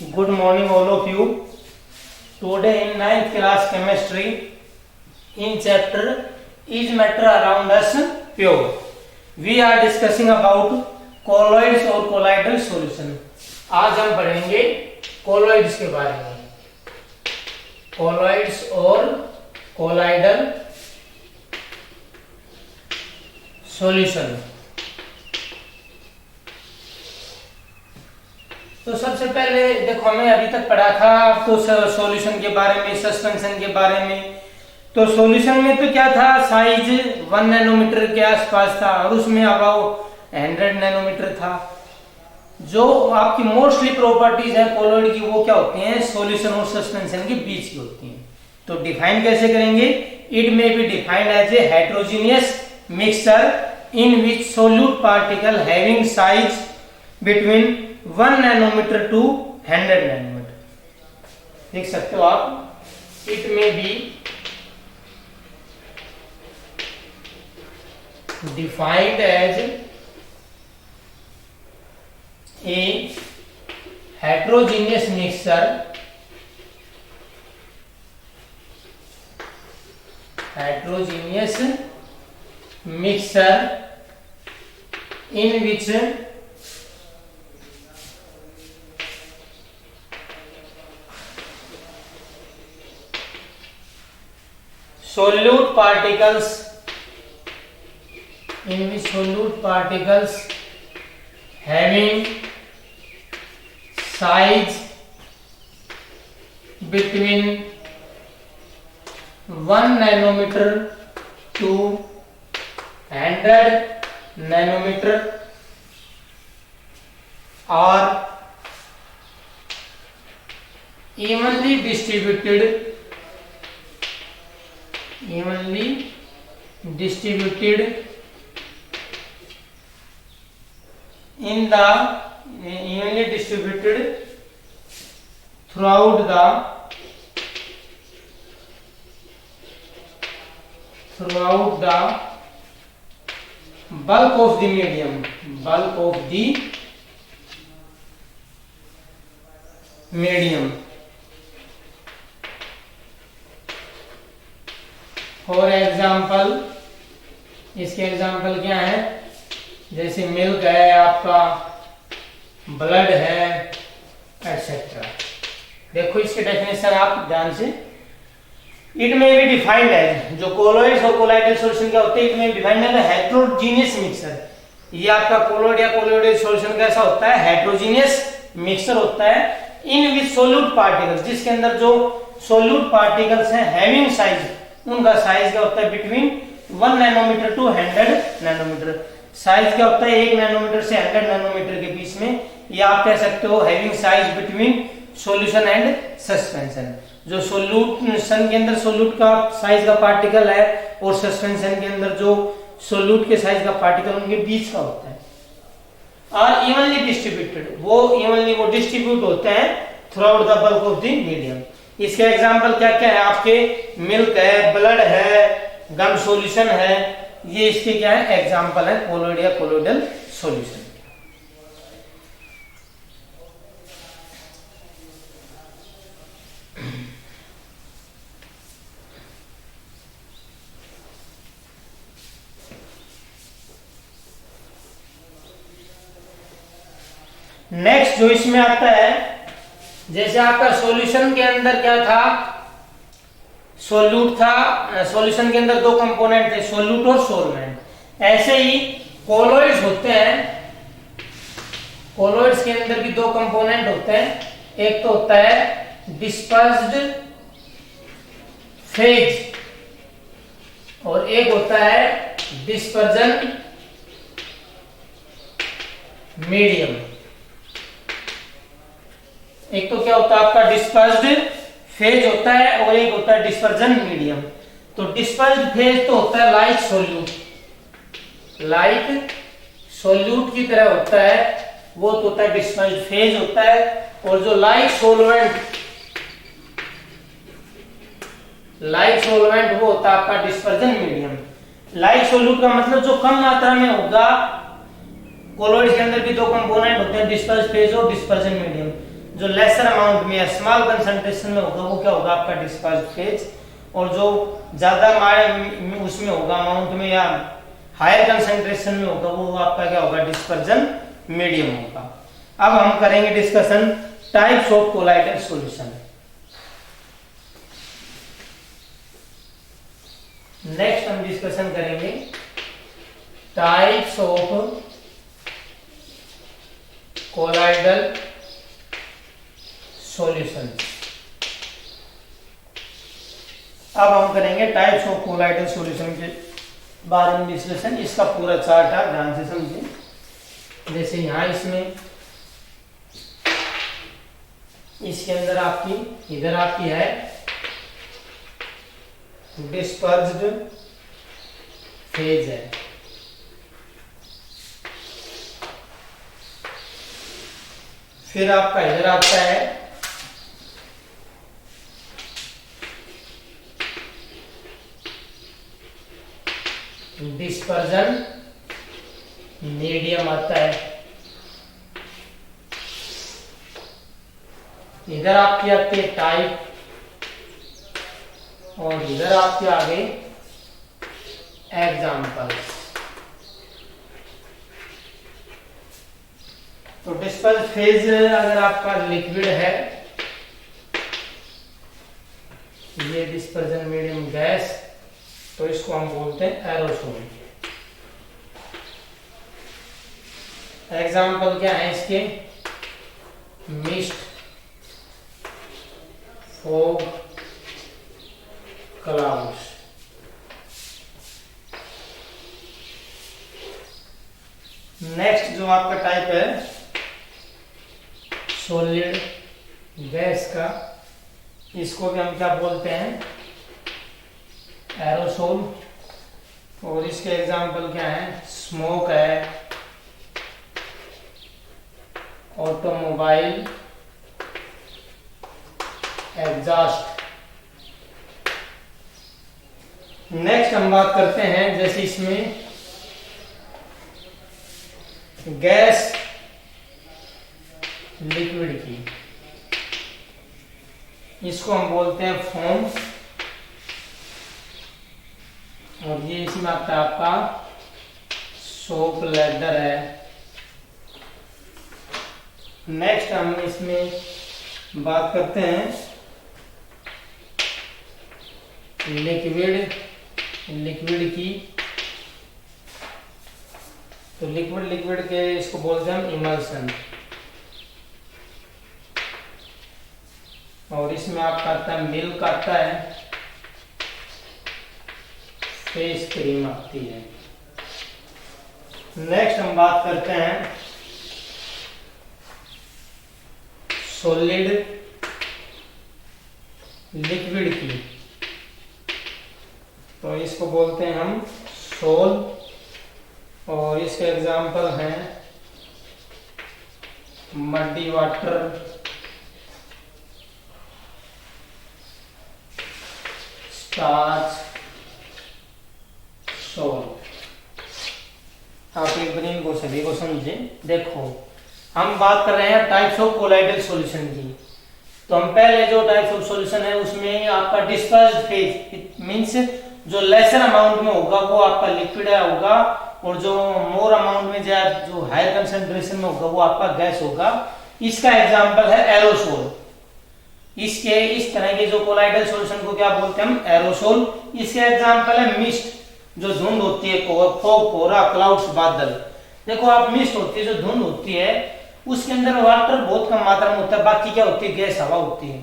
Good morning, all of you. Today in 9th class chemistry, in chapter Is matter around us pure? We are discussing about colloids और colloidal solution. आज हम पढ़ेंगे colloids के बारे में. Colloids और colloidal solution. तो सबसे पहले देखो, हमने अभी तक पढ़ा था आपको सॉल्यूशन के बारे में, सस्पेंशन के बारे में. तो सॉल्यूशन में तो क्या था, साइज 1 नैनोमीटर के आसपास था और उसमें अबाउट 100 नैनोमीटर था. जो आपकी मोस्टली प्रॉपर्टीज है कोलॉइड की, वो क्या होती हैं, सॉल्यूशन और सस्पेंशन के बीच की होती हैं. तो डिफाइन कैसे करेंगे, it may be defined as a heterogeneous mixture in which solute particle having size between 1 nanometre to 100 nanometre. देख सकते हो आप, it may be defined as a heterogeneous mixture in which solute particles having size between 1 nanometer to 100 nanometer are evenly distributed throughout the bulk of the medium. For example, इसके example क्या है, जैसे milk है, आपका blood है, etcetera. देखो इसके definition आप ध्यान से. इट में भी डिफाइंड है, जो कोलॉइड्स और कोलॉइडल सॉल्यूशन क्या होते हैं, इट में डिफाइंड है हेट्रोजीनियस मिक्सचर. ये आपका कोलॉइड या कोलॉइडल सॉल्यूशन कैसा होता है, हेट्रोजीनियस मिक्सचर होता है. इन विच सोल्यूट पार्टिकल्स, जिसके अंदर जो सोल्यूट पार्टिकल्स हैं, हैविंग साइज, उनका साइज क्या होता है, between 1 nanometre to 100 nanometre. Size क्या होता है, 1 नैनोमीटर से 100 नैनोमीटर के बीच में. या आप कह सकते हो having size between solution and suspension. जो सॉल्यूशन के अंदर सोल्यूट का साइज का पार्टिकल है और सस्पेंशन के अंदर जो सोल्यूट के साइज का पार्टिकल, उनके बीच का होता है. और इवनली डिस्ट्रीब्यूटेड, वो इवनली वो डिस्ट्रीब्यूट होते हैं through the bulk of the medium. इसके एग्जाम्पल क्या क्या है, आपके मिल्क है, ब्लड है, गम सॉल्यूशन है, ये इसके क्या है, एग्जाम्पल है कोलॉइड या कोलॉइडल सॉल्यूशन. नेक्स्ट जो इसमें आता है, जैसे आपका सॉल्यूशन के अंदर क्या था, सोल्यूट था. सॉल्यूशन के अंदर दो कंपोनेंट थे, सोल्यूट और सोलवेंट. ऐसे ही कोलॉइड्स होते हैं. कोलॉइड्स के अंदर भी दो कंपोनेंट होते हैं. एक तो होता है डिस्पर्स्ड फेज और एक होता है डिस्पर्जन मीडियम. एक तो क्या होता है आपका डिस्पर्स्ड फेज होता है और एक होता है डिस्पर्जन मीडियम. तो डिस्पर्स्ड फेज तो होता है लाइक सोल्यूट की तरह होता है, वो तो होता है डिस्पर्स्ड फेज होता है. और जो लाइक सोलवेंट वो होता है आपका डिस्पर्जन मीडियम. लाइक सोल्यूट का मतलब जो कम मात्रा में होगा. कोलॉइड के अंदर भी दो कंपोनेंट होते हैं, डिस्पर्स फेज और डिस्पर्जन मीडियम. जो लेसर अमाउंट में या स्मॉल कंसंट्रेशन में होगा वो क्या होगा आपका डिस्पर्ज फेज, और जो ज्यादा उसमें होगा अमाउंट में या हायर कंसंट्रेशन में होगा वो आपका क्या होगा डिस्पर्जन मीडियम होगा। अब हम करेंगे discussion types of colloidal solution. Next हम डिस्कशन करेंगे टाइप्स ऑफ कोलाइडल सॉल्यूशन। अब हम करेंगे टाइप्स ऑफ कोलाइडल सॉल्यूशन के बारे में डिस्कशन। इसका पूरा चार्ट आप ध्यान से समझिए। जैसे यहां इसमें इसके अंदर आपकी इधर आपकी है डिस्पर्ज्ड फेज है, फिर आपका इधर आता है डिस्पर्जन मीडियम आता है, इधर आपकी आती है टाइप, और इधर आपके आगे एग्जाम्पल। तो डिस्पर्ज फेज अगर आपका लिक्विड है, ये डिस्पर्जन मीडियम गैस, तो इसको हम बोलते हैं एरोसोल। एग्जाम्पल क्या है इसके, मिस्ट, फॉग, क्लाउड्स। नेक्स्ट जो आपका टाइप है सॉलिड गैस का, इसको भी हम क्या बोलते हैं एरोसोल। और इसके एग्जाम्पल क्या है, स्मोक है, ऑटोमोबाइल एग्जॉस्ट। नेक्स्ट हम बात करते हैं जैसे इसमें गैस लिक्विड की, इसको हम बोलते हैं फोम, और ये इसमें आता है आपका सोप लेदर है। नेक्स्ट हम इसमें बात करते हैं लिक्विड की, तो लिक्विड के इसको बोलते हैं हम इमल्सन, और इसमें आपका आता है मिल्क आता है, फेस क्रीम आती है। नेक्स्ट हम बात करते हैं सॉलिड लिक्विड की, तो इसको बोलते हैं हम सोल, और इसके एग्जाम्पल हैं मड्डी वाटर, स्टार्च, सोल। आप एक बार इनको सभी को समझे। देखो हम बात कर रहे हैं टाइप्स ऑफ कोलाइडल सॉल्यूशन की, तो हम पहले जो टाइप्स ऑफ सॉल्यूशन है उसमें आपका डिस्पर्स्ड फेज मींस जो लेसर अमाउंट में होगा वो आपका लिक्विड होगा, और जो मोर अमाउंट में जो हायर कंसंट्रेशन में होगा वो आपका गैस होगा। इसका एग्जांपल है एरोसोल। इसके इस तरह के जो कोलाइडल सॉल्यूशन को क्या बोलते हैं हम एरोसोल। इसके एग्जांपल है मिस्ट, जो धुंध होती है, फॉग, कोहरा, क्लाउड्स, बादल। देखो आप मिस्ट होती है, जो धुंध होती है, उसके अंदर वाटर बहुत कम मात्रा में होता है, बाकी क्या होती है गैस, हवा होती है।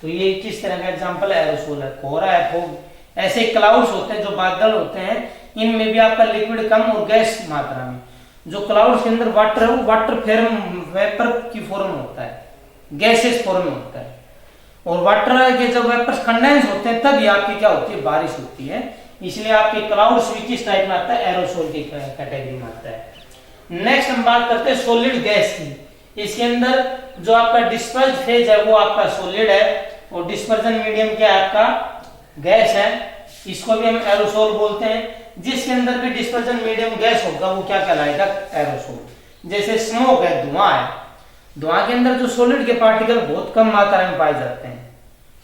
तो ये किस तरह का एग्जांपल है एरोसोल है, कोहरा है, फॉग। ऐसे क्लाउड्स होते हैं जो बादल होते हैं, इनमें भी आपका लिक्विड कम और गैस मात्रा में। जो क्लाउड्स के अंदर वाटर है वो वाटर वेपर की फॉर्म में होता है, गैसेस फॉर्म में होता है। और वाटर के जब वेपर्स कंडेंस होते हैं तब आपकी क्या होती है बारिश होती है। इसलिए आपके क्लाउड्स भी किस टाइप में आता है एरोसोल की कैटेगरी में आता है। नेक्स्ट हम बात करते हैं सॉलिड गैस की। इसके अंदर जो आपका डिस्पर्ज फेज है वो आपका सॉलिड है, और डिस्पर्जन मीडियम क्या है आपका गैस है, इसको भी हम एरोसोल बोलते हैं। जिसके अंदर भी डिस्पर्जन मीडियम गैस होगा वो क्या कहलाएगा एरोसोल। जैसे स्मोक है, धुआं है, धुआं के अंदर जो सॉलिड के पार्टिकल बहुत कम मात्रा में पाए जाते हैं,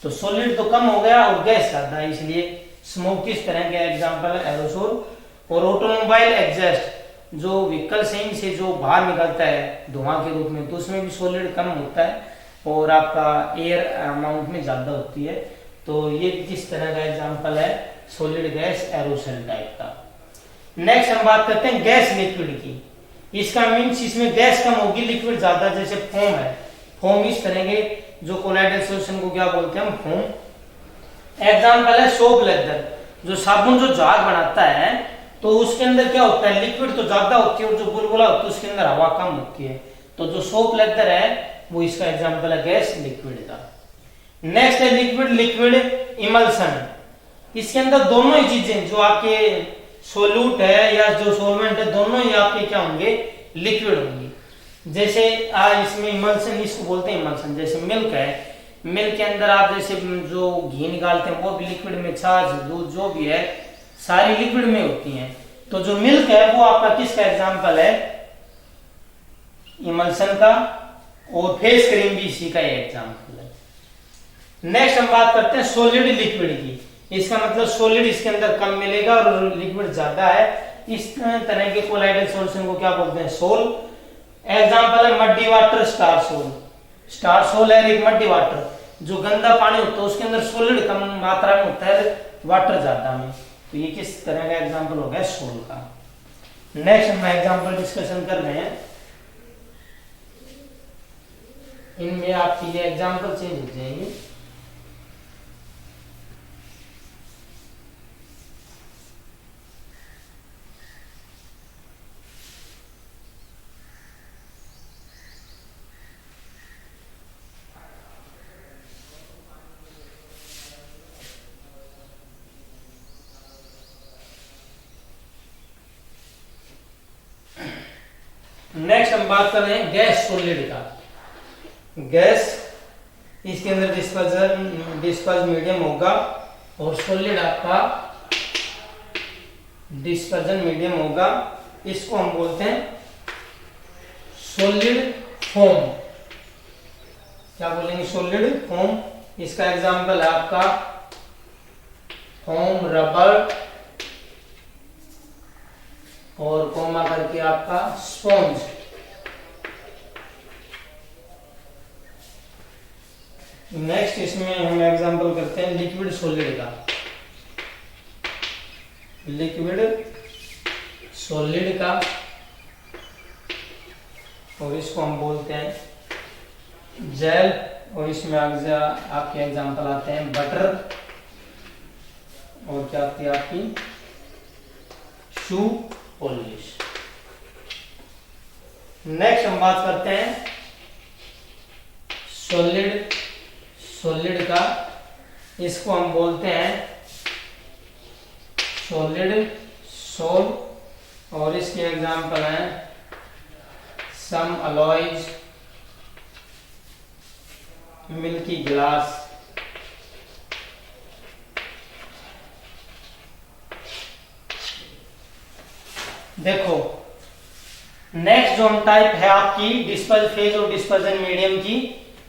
तो सॉलिड तो कम हो गया और गैस ज्यादा है, इसलिए स्मोक किस तरह के एग्जांपल है, एरोसोल। और ऑटोमोबाइल एग्जॉस्ट जो व्हीकल से जो बाहर निकलता है धुआं के रूप में, तो उसमें भी सॉलिड कम होता है और आपका एयर अमाउंट में ज्यादा होती है। तो ये किस तरह का एग्जांपल है, सॉलिड गैस एरोसोल टाइप का। नेक्स्ट हम बात करते हैं गैस लिक्विड की। इसका मीन्स इसमें गैस कम होगी, लिक्विड ज्यादा, जैसे फोम है। फोम इस तरह के जो कोलाइडल सॉल्यूशन को क्या बोलते हैं हम, फोम। एग्जांपल है सोप लेदर, जो साबुन जो जहाज बनाता है तो उसके अंदर क्या होता है, लिक्विड तो ज्यादा होती है और जो बुलबुला होता है उसके अंदर हवा कम होती है। तो जो सोप लेदर है वो इसका एग्जांपल है गैस लिक्विड का। नेक्स्ट है लिक्विड लिक्विड इमल्सन। इसके अंदर दोनों ही चीजें, जो आपके सोल्यूट है या जो सोलवेंट है, दोनों ही आपके क्या होंगे, लिक्विड होंगे। जैसे इसमें इमल्सन, इसको बोलते हैं इमल्सन। जैसे मिल्क है, मिल्क के अंदर आप जैसे जो घी निकालते हैं वो भी लिक्विड में, छाछ दूध जो भी है सारी लिक्विड में होती हैं। तो जो मिल्क है वो आपका किसका एग्जांपल है, इमल्सन का। और फेस क्रीम भी इसी का एग्जांपल है। नेक्स्ट हम बात करते हैं सॉलिड लिक्विड की। इसका मतलब सॉलिड इसके अंदर कम मिलेगा और लिक्विड ज्यादा है। इस तरह के कोलाइडल सॉल्यूशन को क्या बोलते हैं, सोल। एग्जांपल है muddy water, starch sol. Starch sol है एक मड्डी वाटर, जो गंदा पानी होता है उसके अंदर सॉलिड कम मात्रा में होता है, वाटर ज्यादा में। तो ये किस तरह का एग्जांपल हो गया, सोल का। नेक्स्ट हम एग्जांपल डिस्कशन कर रहे हैं, इनमें आपकी ये एग्जांपल चेंज हो जाएंगे। नेक्स्ट हम बात कर रहे हैं गैस सॉलिड का। गैस, इसके अंदर डिस्पर्स मीडियम होगा और सॉलिड आपका डिस्पर्जन मीडियम होगा। इसको हम बोलते हैं सॉलिड फोम। क्या बोलेंगे, सॉलिड फोम। इसका एग्जांपल है आपका फोम, रबर और कोमा करके आपका स्पॉन्ज। नेक्स्ट इसमें हम एग्जांपल करते हैं लिक्विड सॉलिड का। लिक्विड सॉलिड का, और इसको हम बोलते हैं जेल। और इसमें आपके एग्जांपल आते हैं बटर और क्या आती है आपकी शू पॉलिश। नेक्स्ट हम बात करते हैं सॉलिड का। इसको हम बोलते हैं सॉलिड सोल। और इसके एग्जांपल हैं सम अलॉयज, मिल्की ग्लास। देखो नेक्स्ट जो टाइप है आपकी डिस्पर्स फेज और डिस्पर्जन मीडियम की,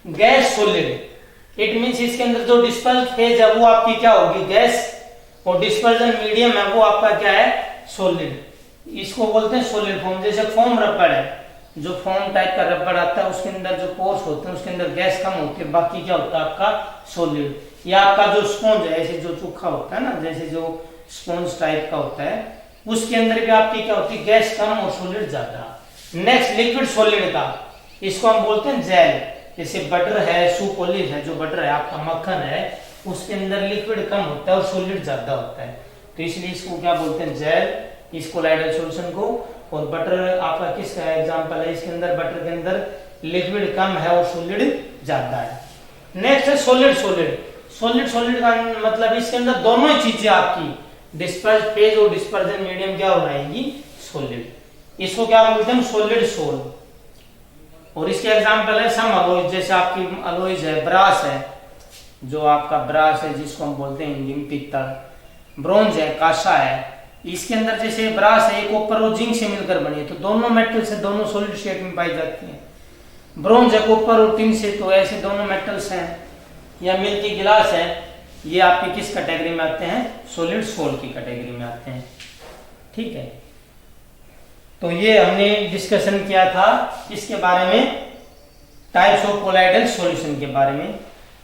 गैस सॉलिड। इट मींस इसके अंदर जो डिस्पर्स फेज है वो आपकी क्या होगी, गैस, और डिस्पर्जन मीडियम है वो आपका क्या है, सॉलिड। इसको बोलते हैं सॉलिड फॉर्म। जैसे फोम रबड़ है, जो फोम टाइप का रबड़ आता है उसके अंदर जो पोर्स होते हैं उसके अंदर गैस कम होती है, बाकी क्या होता है आपका सॉलिड। या आपका जो स्पॉन्ज है, ऐसे जो चोखा होता है ना, जैसे जो स्पॉन्ज टाइप का होता है उसके अंदर भी आपकी क्या होती है, गैस कम और सॉलिड ज्यादा। नेक्स्ट लिक्विड सॉलिड का, इसको हम बोलते हैं जेल। जैसे बटर है, शू पॉलिश है, जो बटर है आपका मक्खन है, उसके अंदर लिक्विड कम होता है और सॉलिड ज्यादा होता है, तो इसलिए इसको क्या बोलते हैं, जेल, इस कोलाइडल सॉल्यूशन को। और बटर आपका किसका एग्जांपल है, इसके अंदर बटर के अंदर लिक्विड कम है और सॉलिड ज्यादा है। नेक्स्ट है सॉलिड सॉलिड का मतलब इसके अंदर दोनों ही चीजें आपकी डिस्पर्स फेज और डिस्पर्जन मीडियम क्या हो जाएंगी, सॉलिड। इसको क्या बोलते हैं, सॉलिड सोल। और इसके एग्जांपल है सम अलॉयज, जैसे आपकी अलॉयज है, ब्रास है, जो आपका ब्रास है जिसको हम बोलते हैं हिंदी में पीतल। ब्रोंज है, कांसा है, इसके अंदर जैसे ब्रास है, कॉपर और जिंक से मिलकर बनी है, तो दोनों मेटल से दोनों सॉलिड स्टेट में पाई जाती हैं। ब्रोंज है, कॉपर और टिन से, तो ऐसे दोनों मेटल्स हैं, या मिल्की गिलास है, ये आपके किस कैटेगरी में आते हैं? सॉलिड सोल की कैटेगरी में आते हैं। ठीक है, तो ये हमने डिस्कशन किया था इसके बारे में, टाइप्स ऑफ कोलाइडल सॉल्यूशन के बारे में।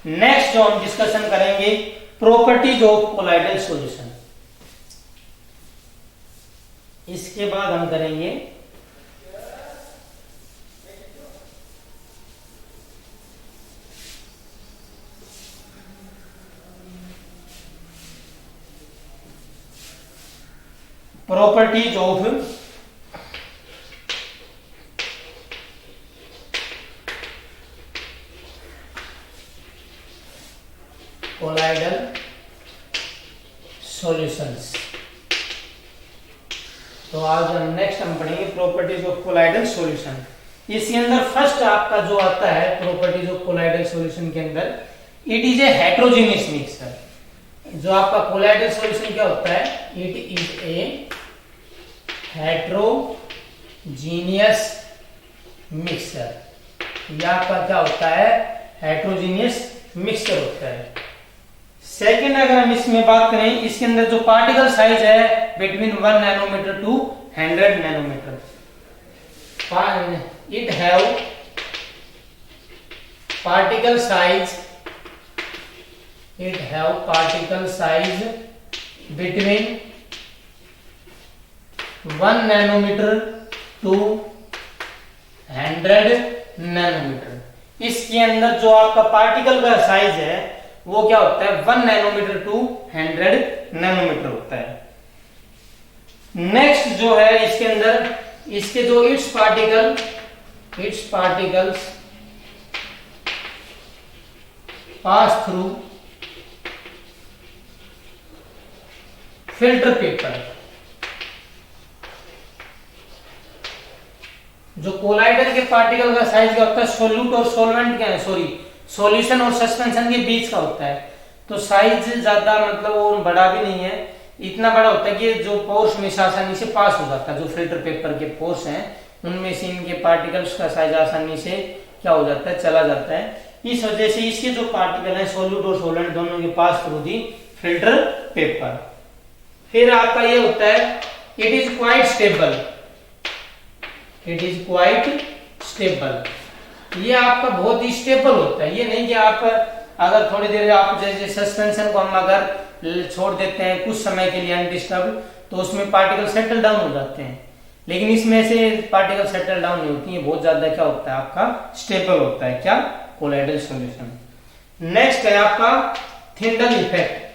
नेक्स्ट जो हम डिस्कशन करेंगे, प्रॉपर्टीज ऑफ कोलाइडल सॉल्यूशन। इसके बाद हम करेंगे प्रॉपर्टीज ऑफ कोलाइडल सॉल्यूशंस। तो आज हम नेक्स्ट हम पढ़ेंगे प्रॉपर्टीज ऑफ कोलाइडल सॉल्यूशन। इसके अंदर फर्स्ट आपका जो आता है प्रॉपर्टीज ऑफ कोलाइडल सॉल्यूशन के अंदर, it is a heterogeneous mixture. जो आपका कोलाइडल सॉल्यूशन क्या होता है? It is a heterogeneous mixture. यह आपका क्या होता है? हेट्रोजीनियस मिक्सचर होता है। सेकेंड अगर हम इसमें बात करें, इसके अंदर जो पार्टिकल साइज है between 1 nanometre to 100 nanometre. It have particle size, it have particle size between 1 nanometre to 100 nanometre. इसके अंदर जो आपका पार्टिकल का साइज है वो क्या होता है? 1 नैनोमीटर टू 100 नैनोमीटर होता है। नेक्स्ट जो है इसके अंदर, इसके जो it's particles pass through filter paper. जो कोलाइडल के पार्टिकल का साइज क्या होता है? सोल्यूट और सोलवेंट क्या है, सॉल्यूशन और सस्पेंशन के बीच का होता है। तो साइज ज्यादा मतलब वो बड़ा भी नहीं है, इतना बड़ा होता है कि जो पोर्स में से आसानी से पास हो जाता है। जो फिल्टर पेपर के पोर्स हैं उनमें से इनके पार्टिकल्स का साइज आसानी से क्या हो जाता है? चला जाता है। इस वजह से इसके जो पार्टिकल हैं सोल्यूट और सोलेंट दोनों के pass through the filter paper. फिर आपका ये होता है it is quite stable, it is quite stable. ये आपका बहुत ही स्टेबल होता है। ये नहीं कि आप अगर थोड़ी देर आप जैसे सस्पेंशन को हम अगर छोड़ देते हैं कुछ समय के लिए अनडिस्टर्ब, तो उसमें पार्टिकल सेटल डाउन हो जाते हैं, लेकिन इसमें से पार्टिकल सेटल डाउन नहीं होती है, बहुत ज्यादा क्या होता है? आपका स्टेबल होता है। क्या? Colloidal solution. नेक्स्ट है आपका थिंडल इफेक्ट।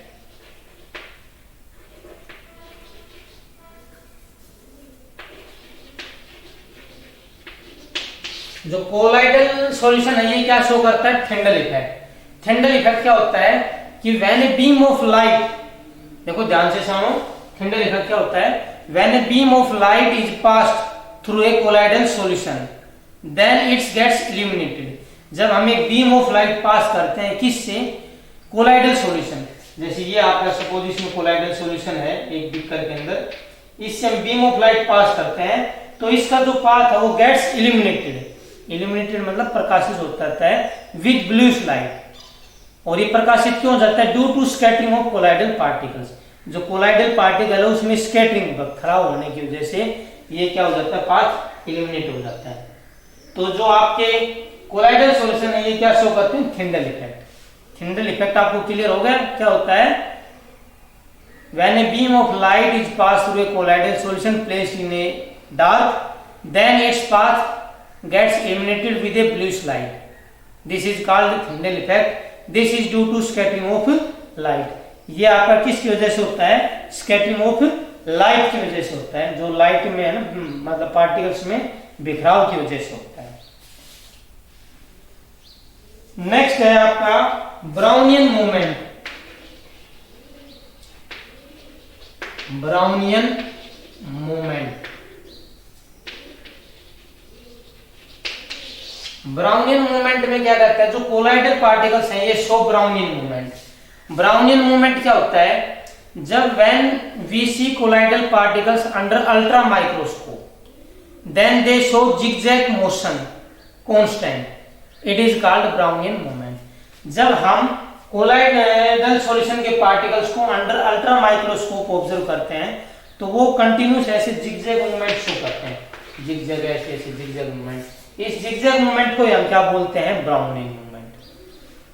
जो कोलाइडल सॉल्यूशन है ये क्या शो करता है? थिंडल इफेक्ट। थिंडल इफेक्ट क्या होता है कि when a beam of light, देखो ध्यान से सुनो, थिंडल इफेक्ट क्या होता है? When a beam of light is passed through a colloidal solution then it's gets illuminated. जब हम एक बीम ऑफ लाइट पास करते हैं किससे? Colloidal solution. जैसे ये आपका सपोज इसमें कोलाइडल सॉल्यूशन है एक बीकर के अंदर, इससे हम बीम ऑफ लाइट पास करते हैं तो इसका जो पाथ है वो गेट्स इल्यूमिनेटेड। इल्यूमिनेटेड मतलब प्रकाशित होता है विद ब्लूइश लाइट। और ये प्रकाशित क्यों हो जाता है? Due to scattering of colloidal particles. जो कोलाइडल पार्टिकल है उसमें स्कैटरिंग खराब होने की वजह से ये क्या हो जाता है? पाथ इल्यूमिनेट हो जाता है। तो जो आपके कोलाइडल सॉल्यूशन है ये क्या शो करते हैं? Tyndall effect. थिंडल इफेक्ट आपको क्लियर हो गया? क्या होता है? When a beam of light is pass through a colloidal solution placed in a dark then it's path gets illuminated with a bluish light. This is called the Tyndall effect. This is due to scattering of light. ये आपका किसकी वजह से होता है? Scattering of light की वजह से होता है। जो लाइट में है ना, मतलब पार्टिकल्स में बिखराव की वजह से होता है। नेक्स्ट है आपका Brownian movement. Brownian movement. Brownian movement में क्या करता है? जो कोलाइडल पार्टिकल्स हैं ये show Brownian movement. Brownian movement क्या होता है? जब when we see colloidal particles under ultra microscope then they show zigzag motion constant, it is called Brownian movement. जब हम कोलाइडल सॉल्यूशन के पार्टिकल्स को अंडर अल्ट्रा माइक्रोस्कोप ऑब्जर्व करते हैं तो वो कंटिन्यूस ऐसे जिगजैग मूवमेंट शो करते हैं, जिगजैग ऐसे जिगजैग मूवमेंट। इस जिगजैग मूवमेंट को हम क्या बोलते हैं, ब्राउनिंग मूवमेंट।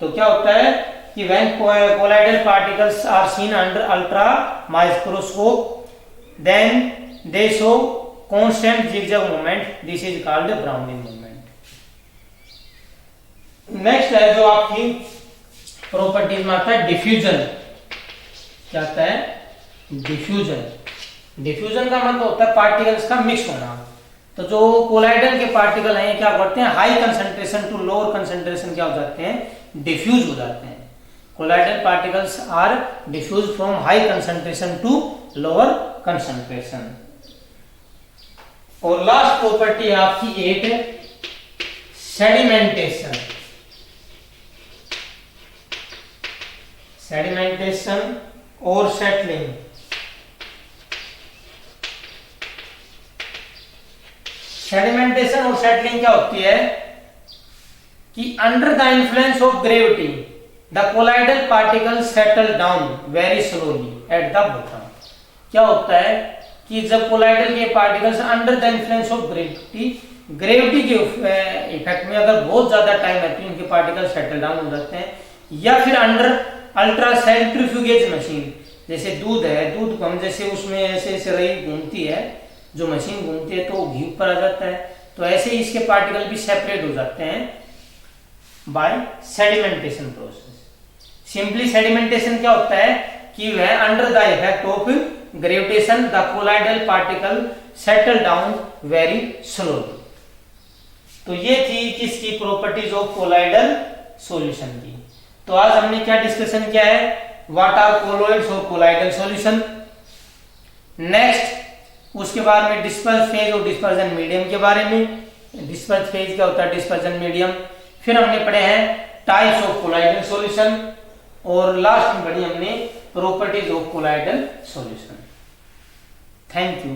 तो क्या होता है कि when colloidal particles are seen under ultra microscope then they show constant zigzag movement, this is called browning movement. Next है जो आपकी प्रॉपर्टीज में आता है डिफ्यूजन। क्या आता है, डिफ्यूजन। डिफ्यूजन का मतलब होता है पार्टिकल्स का मिक्स होना। तो जो कोलाइडल के पार्टिकल हैं क्या करते हैं, high concentration to lower concentration क्या हो जाते हैं, डिफ्यूज हो जाते हैं। Colloidal particles are diffuse from high concentration to lower concentration. और लास्ट प्रॉपर्टी है आपकी 8 सेडिमेंटेशन। सेडिमेंटेशन और सेटलिंग। सेडिमेंटेशन और सेटलिंग क्या होती है कि under the influence of gravity the colloidal particle settle down very slowly at the bottom. क्या होता है कि जब कोलाइडल के particles under the influence of gravity के इफेक्ट में अगर बहुत ज्यादा टाइम है तो इनके पार्टिकल सेटल डाउन हो जाते हैं, या फिर अंडर अल्ट्रा सेंट्रीफ्यूगेज मशीन, जैसे दूध है, दूध को हम जैसे उसमें ऐसे ऐसे रही घूमती है, जो मशीन घूमती है तो घी ऊपर आ जाता है, तो ऐसे ही इसके पार्टिकल भी सेपरेट हो जाते हैं by sedimentation process. Simply sedimentation क्या होता है कि वह under the effect of gravitation the colloidal particle settle down very slowly. तो ये थी किसकी प्रॉपर्टीज ऑफ कोलाइडल सॉल्यूशन की। तो आज हमने क्या डिस्कशन किया है, व्हाट आर कोलॉइड्स और कोलाइडल सॉल्यूशन। नेक्स्ट उसके बाद में डिस्पर्स फेज और डिस्पर्जन मीडियम के बारे में, डिस्पर्स फेज क्या होता है, डिस्पर्जन मीडियम। फिर हमने पढ़े हैं टाइप्स ऑफ कोलाइडल सॉल्यूशन, और लास्ट में पढ़ी हमने properties of colloidal solution. Thank you.